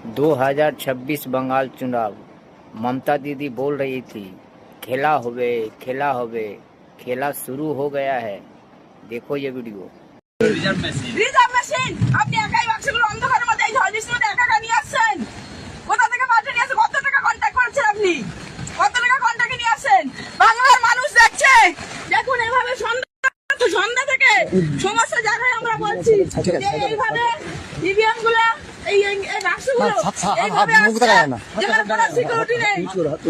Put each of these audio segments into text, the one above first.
2026 बंगाल चुनाव। ममता दीदी बोल रही थी खेला होवे, खेला शुरू हो गया है। देखो ये वीडियो। রিজার্ভ মেশিন আপনি একাই বাক্সগুলো অন্ধকারের মধ্যে এই ঝড় বৃষ্টির মধ্যে একা নিয়ে আসছেন। কোথা থেকে পাঠিয়ে নিয়ে আসছেন? কত টাকা কন্ট্যাক্ট করেছেন আপনি? কত টাকা কন্ট্যাক্টে নিয়ে আসছেন? বাংলার মানুষ দেখছে। দেখুন এইভাবে সন্ধ্যা থেকে সমস্ত জায়গায় আমরা বলছি যে এইভাবে ইভিএম গুলা এই বাক্সগুলো এইভাবে যেখানে সিকিউরিটি নেই,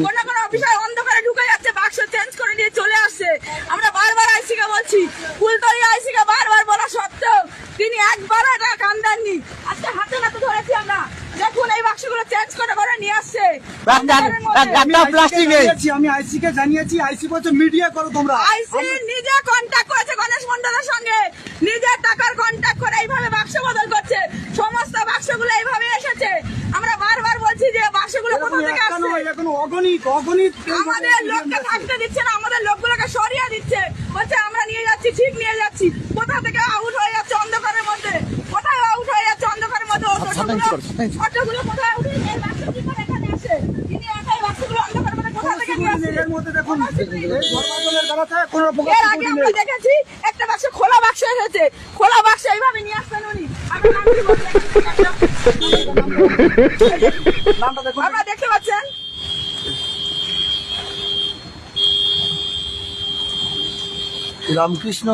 কোন অফিসার অন্ধকারে ঢুকে যাচ্ছে, বাক্স চেঞ্জ করে নিয়ে চলে আসছে। আমরা বারবার আইসিকে বলছি, ফুলতলি আইসিকে বারবার বলা সত্ত্বেও তিনি একবার এটা কান দেননি। আজকে হাতে নাতে ধরেছি আমরা। দেখুন এই বাক্সগুলো চেঞ্জ করে করে নিয়ে আসছে। আমি আইসিকে জানিয়েছি, আইসি বলছে মিডিয়া করো তোমরা। আইসি নিজে কন্ট্যাক্ট করেছে গণেশ মন্ডলের সঙ্গে, নিজের টাকার কন্ট্যাক্ট করে এইভাবে বাক্স বদল করছে। সমস্ত বাক্সগুলো এইভাবে এসেছে। আমরা বারবার বলছি যে বাক্সগুলো কোথা থেকে আসছে। এখন অগণিত আমাদের লোককে থাকতে দিচ্ছে না, আমাদের লোকগুলোকে সরিয়ে দিচ্ছে। বলছে আমরা নিয়ে যাচ্ছি, ঠিক নিয়ে যাচ্ছি। কোথা থেকে আউট হয়ে যাচ্ছে অন্ধকারের মধ্যে? কোথায় আউট হয়ে যাচ্ছে অন্ধকারের মধ্যে? অটোগুলো কোথায় উঠে এই বাক্স কি করে এখানে আসে? তিনি একাই বাক্সগুলো অন্ধকারের মধ্যে কোথা থেকে নিয়ে আসছে? এর মধ্যে দেখুন এর আগে আমরা দেখেছি একটা বাক্স খোলা বাক্স এসেছে। খোলা বাক্স এইভাবে নিয়ে আসছেন উনি। আপনারা দেখতে পাচ্ছেন রামকৃষ্ণ